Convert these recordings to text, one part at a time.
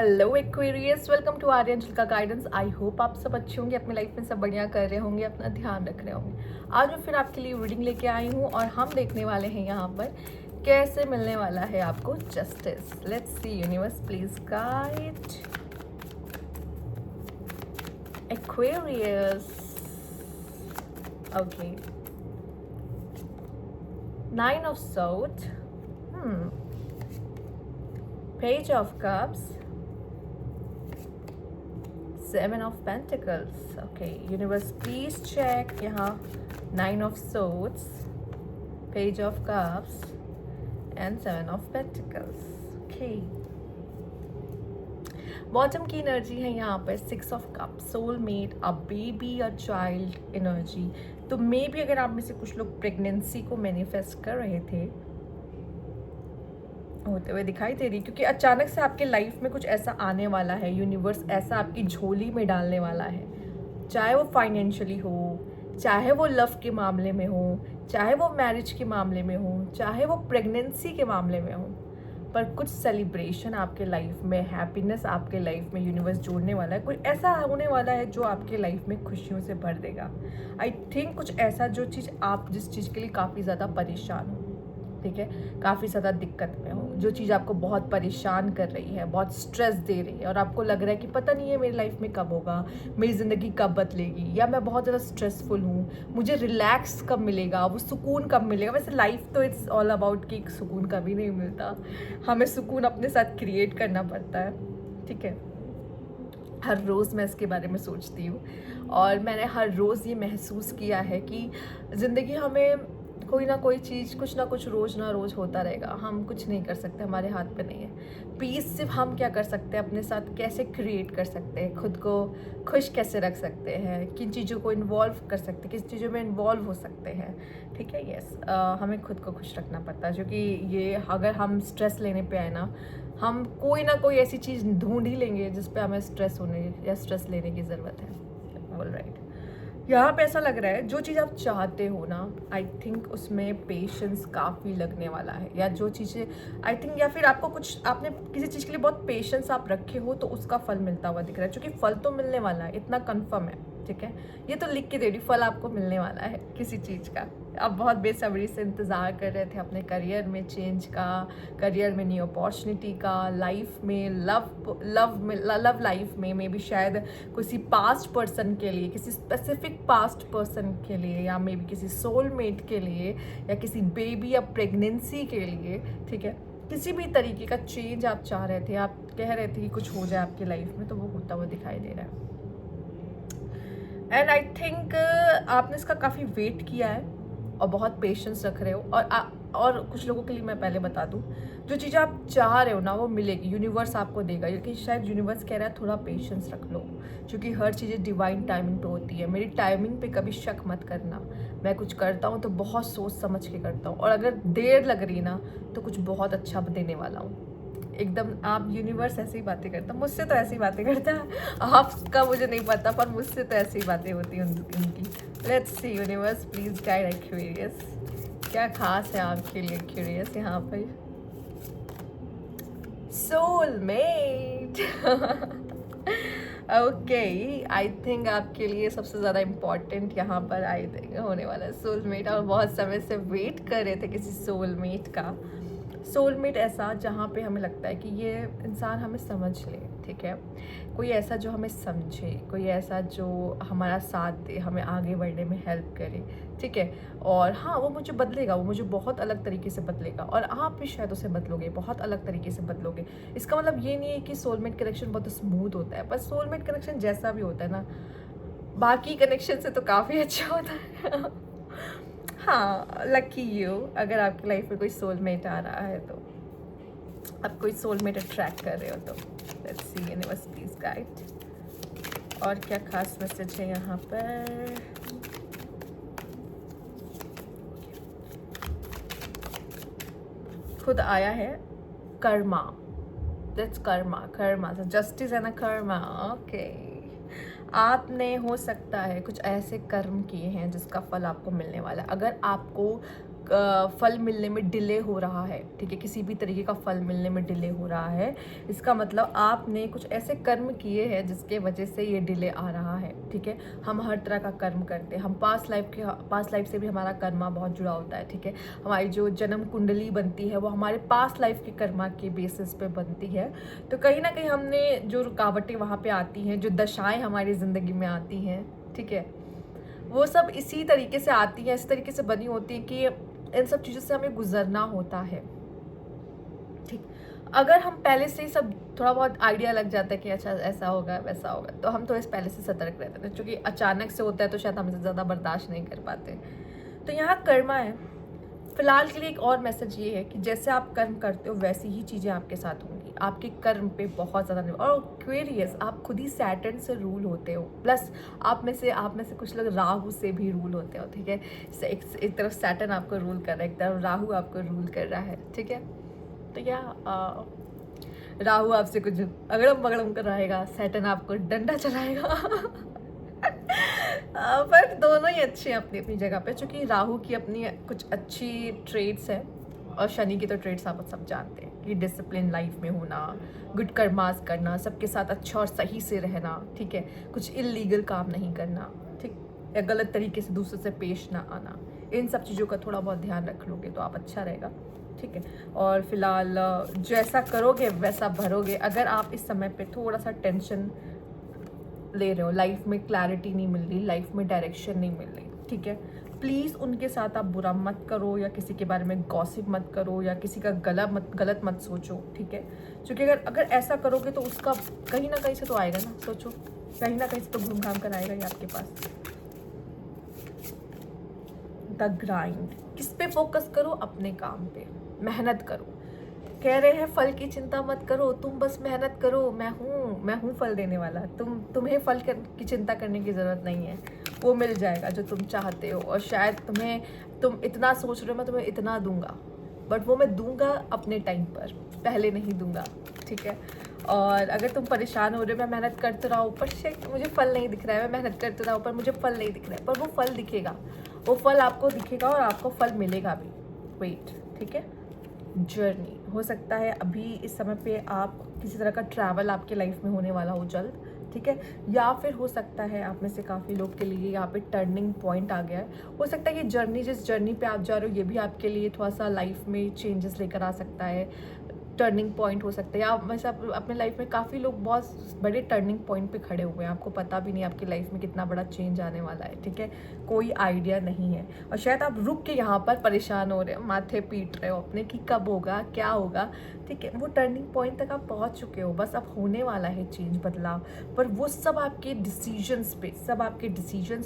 Hello Aquarius, welcome to आर्यंजल का guidance. I hope आप सब अच्छे होंगे, अपनी लाइफ में सब बढ़िया कर रहे होंगे, अपना ध्यान रख रहे होंगे। आज मैं फिर आपके लिए रीडिंग लेके आई हूँ और हम देखने वाले हैं यहाँ पर कैसे मिलने वाला है आपको justice. Let's see universe please guide Aquarius. Okay, 9 of Swords, Page of Cups, 7 of Pentacles. Okay, universe please check यहाँ 9 of Swords, Page of Cups and 7 of Pentacles. Okay, bottom की एनर्जी है यहाँ पर 6 of Cups, soulmate, a baby, a child energy. तो मे भी अगर आप में से कुछ लोग प्रेगनेंसी को मैनिफेस्ट कर रहे थे होते हुए दिखाई दे रही, क्योंकि अचानक से आपके लाइफ में कुछ ऐसा आने वाला है, यूनिवर्स ऐसा आपकी झोली में डालने वाला है। चाहे वो फाइनेंशियली हो, चाहे वो लव के मामले में हो, चाहे वो मैरिज के मामले में हो, चाहे वो प्रेगनेंसी के मामले में हो, पर कुछ सेलिब्रेशन आपके लाइफ में, हैप्पीनेस आपके लाइफ में यूनिवर्स जोड़ने वाला है। कुछ ऐसा होने वाला है जो आपके लाइफ में खुशियों से भर देगा। आई थिंक कुछ ऐसा जो चीज़ आप जिस चीज़ के लिए काफ़ी ज़्यादा परेशान हो, ठीक है, काफ़ी ज़्यादा दिक्कत में हो, जो चीज़ आपको बहुत परेशान कर रही है, बहुत स्ट्रेस दे रही है और आपको लग रहा है कि पता नहीं है मेरी लाइफ में कब होगा, मेरी ज़िंदगी कब बदलेगी, या मैं बहुत ज़्यादा स्ट्रेसफुल हूँ, मुझे रिलैक्स कब मिलेगा, वो सुकून कब मिलेगा। वैसे लाइफ तो इट्स ऑल अबाउट कि सुकून कभी नहीं मिलता, हमें सुकून अपने साथ क्रिएट करना पड़ता है, ठीक है। हर रोज़ मैं इसके बारे में सोचती हूँ और मैंने हर रोज़ ये महसूस किया है कि ज़िंदगी हमें कोई ना कोई चीज़, कुछ ना कुछ रोज़ ना रोज़ होता रहेगा। हम कुछ नहीं कर सकते, हमारे हाथ पे नहीं है। पीस सिर्फ हम क्या कर सकते हैं, अपने साथ कैसे क्रिएट कर सकते हैं, खुद को खुश कैसे रख सकते हैं, किन चीज़ों को इन्वॉल्व कर सकते हैं, किस चीज़ों में इन्वॉल्व हो सकते हैं, ठीक है। यस, हमें खुद को खुश रखना पड़ता है, क्योंकि ये अगर हम स्ट्रेस लेने पे आए ना, हम कोई ना कोई ऐसी चीज़ ढूंढ ही लेंगे जिस पे हमें स्ट्रेस होने या स्ट्रेस लेने की ज़रूरत है। ऑल राइट, यहाँ पे ऐसा लग रहा है जो चीज़ आप चाहते हो ना, आई थिंक उसमें पेशेंस काफ़ी लगने वाला है, या जो चीज़ें आई थिंक, या फिर आपको कुछ, आपने किसी चीज़ के लिए बहुत पेशेंस आप रखे हो तो उसका फल मिलता हुआ दिख रहा है, क्योंकि फल तो मिलने वाला है, इतना कंफर्म है, ठीक है। ये तो लिख के दे रही, फल आपको मिलने वाला है किसी चीज़ का। आप बहुत बेसब्री से इंतज़ार कर रहे थे अपने करियर में चेंज का, करियर में न्यू अपॉर्चुनिटी का, लाइफ में लव लाइफ में मे बी शायद किसी पास्ट पर्सन के लिए, किसी स्पेसिफिक पास्ट पर्सन के लिए, या मे बी किसी सोलमेट के लिए, या किसी बेबी या प्रेगनेंसी के लिए, ठीक है। किसी भी तरीके का चेंज आप चाह रहे थे, आप कह रहे थे कि कुछ हो जाए आपकी लाइफ में, तो वो होता हुआ दिखाई दे रहा है। एंड आई थिंक आपने इसका काफ़ी वेट किया है और बहुत पेशेंस रख रहे हो। और कुछ लोगों के लिए मैं पहले बता दूं, जो चीज़ आप चाह रहे हो ना वो मिलेगी, यूनिवर्स आपको देगा, क्योंकि शायद यूनिवर्स कह रहा है थोड़ा पेशेंस रख लो, क्योंकि हर चीज़ें डिवाइन टाइमिंग पे होती है। मेरी टाइमिंग पे कभी शक मत करना, मैं कुछ करता हूँ तो बहुत सोच समझ के करता हूँ, और अगर देर लग रही ना तो कुछ बहुत अच्छा देने वाला हूँ एकदम। आप यूनिवर्स ऐसी ही बातें करता, मुझसे तो ऐसी बातें करता है, आपका मुझे नहीं पता, पर मुझसे तो ऐसी बातें होती हैं उनकी। Let's see universe please guide Aquarius, क्या खास है आपके लिए एक्वेरियस यहाँ पर। सोलमेट ओके, आई थिंक आपके लिए सबसे ज़्यादा इम्पॉर्टेंट यहाँ पर आई थिंक होने वाला है सोलमेट। और बहुत समय से वेट कर रहे थे किसी सोलमेट का। सोलमेट ऐसा जहाँ पे हमें लगता है कि ये इंसान हमें समझ ले, ठीक है, कोई ऐसा जो हमें समझे, कोई ऐसा जो हमारा साथ दे, हमें आगे बढ़ने में हेल्प करे, ठीक है। और हाँ, वो मुझे बदलेगा, वो मुझे बहुत अलग तरीके से बदलेगा, और आप भी शायद उसे बदलोगे, बहुत अलग तरीके से बदलोगे। इसका मतलब ये नहीं है कि सोलमेट कनेक्शन बहुत स्मूथ होता है, पर सोलमेट कनेक्शन जैसा भी होता है ना, बाकी कनेक्शन से तो काफ़ी अच्छा होता है हाँ, लकी यू अगर आपकी लाइफ में कोई सोलमेट आ रहा है, तो आप कोई सोलमेट अट्रैक्ट कर रहे हो तो let's see universe please guide. और क्या खास मैसेज है यहाँ पर। खुद आया है कर्मा, दैट्स कर्मा, कर्मा जस्टिस है ना, कर्मा। ओके, आपने हो सकता है कुछ ऐसे कर्म किए हैं जिसका फल आपको मिलने वाला है। अगर आपको फल मिलने में डिले हो रहा है, ठीक है, किसी भी तरीके का फल मिलने में डिले हो रहा है, इसका मतलब आपने कुछ ऐसे कर्म किए हैं जिसके वजह से ये डिले आ रहा है, ठीक है। हम हर तरह का कर्म करते हैं, हम पास्ट लाइफ से भी हमारा कर्मा बहुत जुड़ा होता है, ठीक है। हमारी जो जन्म कुंडली बनती है वो हमारे पास्ट लाइफ के कर्मा के बेसिस पे बनती है। तो कहीं ना कहीं हमने जो रुकावटें वहाँ पे आती हैं, जो दशाएं हमारी ज़िंदगी में आती हैं, ठीक है, वो सब इसी तरीके से आती हैं, इस तरीके से बनी होती है कि इन सब चीज़ों से हमें गुजरना होता है, ठीक। अगर हम पहले से ही सब थोड़ा बहुत आइडिया लग जाता है कि अच्छा ऐसा होगा वैसा होगा, तो हम थोड़े पहले से सतर्क रहते हैं, क्योंकि अचानक से होता है तो शायद हम इसे ज़्यादा बर्दाश्त नहीं कर पाते। तो यहाँ कर्मा है। फिलहाल के लिए एक और मैसेज ये है कि जैसे आप कर्म करते हो वैसी ही चीज़ें आपके साथ होंगी, आपके कर्म पे बहुत ज़्यादा। और क्वेरियस, आप खुद ही सैटर्न से रूल होते हो, प्लस आप में से कुछ लोग राहु से भी रूल होते हो, ठीक है। एक तरफ सैटर्न आपको रूल कर रहा है, एक तरफ राहु आपको रूल कर रहा है, ठीक है। तो राहु आपसे कुछ अगड़म बगड़म कर रहेगा, सैटर्न आपको डंडा चलाएगा पर दोनों ही अच्छे हैं अपनी अपनी जगह पे, क्योंकि राहु की अपनी कुछ अच्छी ट्रेड्स हैं और शनि की तो ट्रेड्स आप सब जानते हैं कि डिसिप्लिन लाइफ में होना, गुड कर्मास करना, सबके साथ अच्छा और सही से रहना, ठीक है, कुछ इलीगल काम नहीं करना, ठीक, या गलत तरीके से दूसरों से पेश ना आना, इन सब चीज़ों का थोड़ा बहुत ध्यान रख लोगे तो आप अच्छा रहेगा, ठीक है। और फिलहाल जैसा करोगे वैसा भरोगे। अगर आप इस समय पे थोड़ा सा टेंशन ले रहे हो, लाइफ में क्लैरिटी नहीं मिल रही, लाइफ में डायरेक्शन नहीं मिल रही, ठीक है, प्लीज़ उनके साथ आप बुरा मत करो या किसी के बारे में गॉसिप मत करो या किसी का गलत मत सोचो, ठीक है। क्योंकि अगर ऐसा करोगे तो उसका कहीं ना कहीं से तो आएगा ना, सोचो, कहीं ना कहीं से तो घूम घाम कर आएगा ये आपके पास। द ग्राइंड, किस पे फोकस करो? अपने काम पे मेहनत करो। कह रहे हैं फल की चिंता मत करो, तुम बस मेहनत करो, मैं हूँ फल देने वाला, तुम्हें फल की चिंता करने की ज़रूरत नहीं है, वो मिल जाएगा जो तुम चाहते हो। और शायद तुम इतना सोच रहे हो मैं तुम्हें इतना दूंगा, बट वो मैं दूंगा अपने टाइम पर, पहले नहीं दूंगा, ठीक है। और अगर तुम परेशान हो रहे हो, मैं मेहनत करते रहा हूँ पर मुझे फल नहीं दिख रहा है, मैं मेहनत करते रहा हूँ पर मुझे फल नहीं दिख रहा है, पर वो फल दिखेगा, वो फल आपको दिखेगा और आपको फल मिलेगा भी। वेट, ठीक है। जर्नी हो सकता है अभी इस समय पे आप किसी तरह का ट्रैवल आपके लाइफ में होने वाला हो जल्द, ठीक है, या फिर हो सकता है आप में से काफ़ी लोग के लिए यहाँ पे टर्निंग पॉइंट आ गया है। हो सकता है ये जर्नी, जिस जर्नी पे आप जा रहे हो, ये भी आपके लिए थोड़ा सा लाइफ में चेंजेस लेकर आ सकता है, टर्निंग पॉइंट हो सकता है। या वैसे अपने लाइफ में काफ़ी लोग बहुत बड़े टर्निंग पॉइंट पे खड़े हुए हैं, आपको पता भी नहीं आपकी लाइफ में कितना बड़ा चेंज आने वाला है, ठीक है, कोई आइडिया नहीं है। और शायद आप रुक के यहाँ पर परेशान हो रहे हो, माथे पीट रहे हो अपने कि कब होगा, क्या होगा, ठीक है। वो टर्निंग पॉइंट तक आप पहुँच चुके हो, बस अब होने वाला है चेंज, बदलाव। पर वो सब आपके डिसीजंस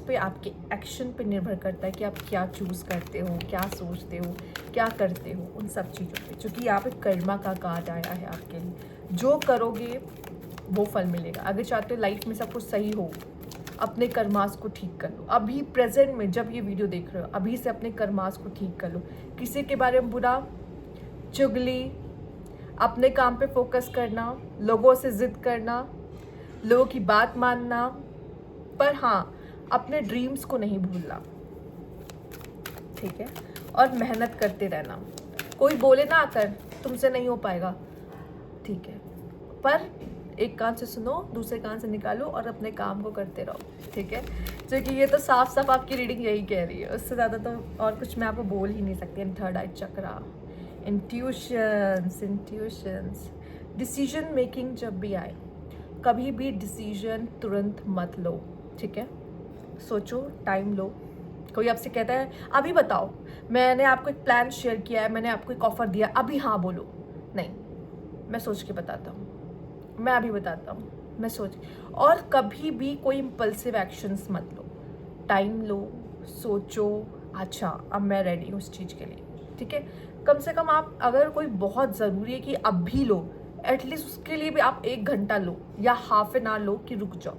पे, आपके एक्शन पे निर्भर करता है कि आप क्या चूज़ करते हो, क्या सोचते हो, क्या करते हो, उन सब चीज़ों पे। क्योंकि यहाँ पे कर्मा का कार्ड आया है आपके लिए, जो करोगे वो फल मिलेगा। अगर चाहते हो लाइफ में सब कुछ सही हो, अपने कर्मास को ठीक कर लो। अभी प्रेजेंट में जब ये वीडियो देख रहे हो, अभी से अपने कर्मास को ठीक कर लो। किसी के बारे में बुरा, चुगली, अपने काम पे फोकस करना, लोगों से जिद करना, लोगों की बात मानना, पर हाँ, अपने ड्रीम्स को नहीं भूलना, ठीक है। और मेहनत करते रहना। कोई बोले ना आकर तुमसे नहीं हो पाएगा, ठीक है, पर एक कान से सुनो, दूसरे कान से निकालो और अपने काम को करते रहो, ठीक है। क्योंकि ये तो साफ साफ आपकी रीडिंग यही कह रही है, उससे ज़्यादा तो और कुछ मैं आपको बोल ही नहीं सकती। थर्ड आई चक्रा, इंट्यूशंस, डिसीजन मेकिंग जब भी आए, कभी भी डिसीजन तुरंत मत लो, ठीक है, सोचो, टाइम लो। कोई आपसे कहता है अभी बताओ, मैंने आपको एक प्लान शेयर किया है, मैंने आपको एक ऑफर दिया, अभी हाँ बोलो, नहीं, मैं सोच के बताता हूँ, मैं अभी बताता हूँ, मैं सोच। और कभी भी कोई इम्पल्सिव एक्शंस मत लो, टाइम लो, सोचो, अच्छा अब मैं रेडी हूँ उस चीज़ के लिए, ठीक है। कम से कम आप, अगर कोई बहुत ज़रूरी है कि अब भी लो, एटलीस्ट उसके लिए भी आप 1 घंटा लो या हाफ एन आवर लो कि रुक जाओ,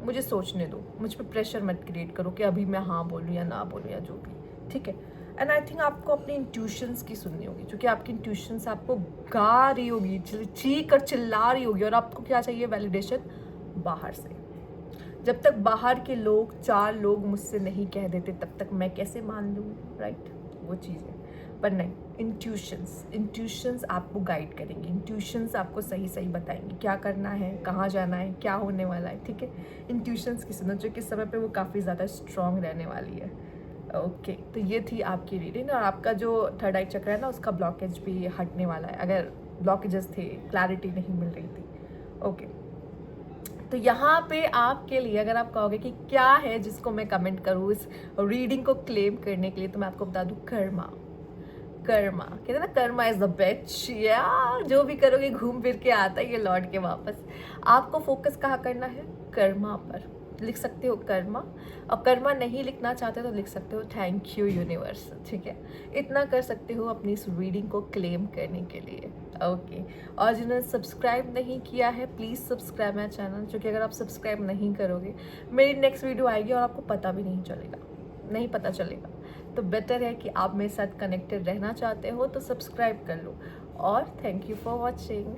मुझे सोचने दो, मुझ पर प्रेशर मत क्रिएट करो कि अभी मैं हाँ बोलूँ या ना बोलूँ या जो भी, ठीक है। एंड आई थिंक आपको अपनी इंट्यूशंस की सुननी होगी, क्योंकि आपकी इंट्यूशंस आपको गा रही होगी, चीख कर चिल्ला रही होगी, और आपको क्या चाहिए? वैलिडेशन बाहर से। जब तक बाहर के लोग, 4 लोग मुझसे नहीं कह देते, तब तक मैं कैसे मान लूँ, राइट? वो चीज़ें, पर नहीं, इंट्यूशंस आपको गाइड करेंगी, इंट्यूशंस आपको सही सही बताएंगी क्या करना है, कहाँ जाना है, क्या होने वाला है, ठीक है। इंट्यूशंस की सुनो, जो किस समय पे वो काफ़ी ज़्यादा स्ट्रॉन्ग रहने वाली है। ओके, तो ये थी आपकी रीडिंग, और आपका जो थर्ड आई चक्र है ना, उसका ब्लॉकेज भी हटने वाला है, अगर ब्लॉकेजेस थे, क्लैरिटी नहीं मिल रही थी। ओके, तो यहाँ पे आपके लिए अगर आप कहोगे कि क्या है जिसको मैं कमेंट करूँ इस रीडिंग को क्लेम करने के लिए, तो मैं आपको बता दूँ, कर्मा। कर्मा कहते हैं ना, कर्मा इज द बेस्ट, या जो भी करोगे घूम फिर के आता है ये लौट के वापस। आपको फोकस कहाँ करना है, कर्मा पर। लिख सकते हो कर्मा, और कर्मा नहीं लिखना चाहते तो लिख सकते हो थैंक यू यूनिवर्स, ठीक है। इतना कर सकते हो अपनी इस रीडिंग को क्लेम करने के लिए। ओके, और जिन्होंने सब्सक्राइब नहीं किया है प्लीज़ सब्सक्राइब माई चैनल, क्योंकि अगर आप सब्सक्राइब नहीं करोगे मेरी नेक्स्ट वीडियो आएगी और आपको पता भी नहीं चलेगा, नहीं पता चलेगा। तो बेटर है कि आप मेरे साथ कनेक्टेड रहना चाहते हो तो सब्सक्राइब कर लो। और थैंक यू फॉर वॉचिंग।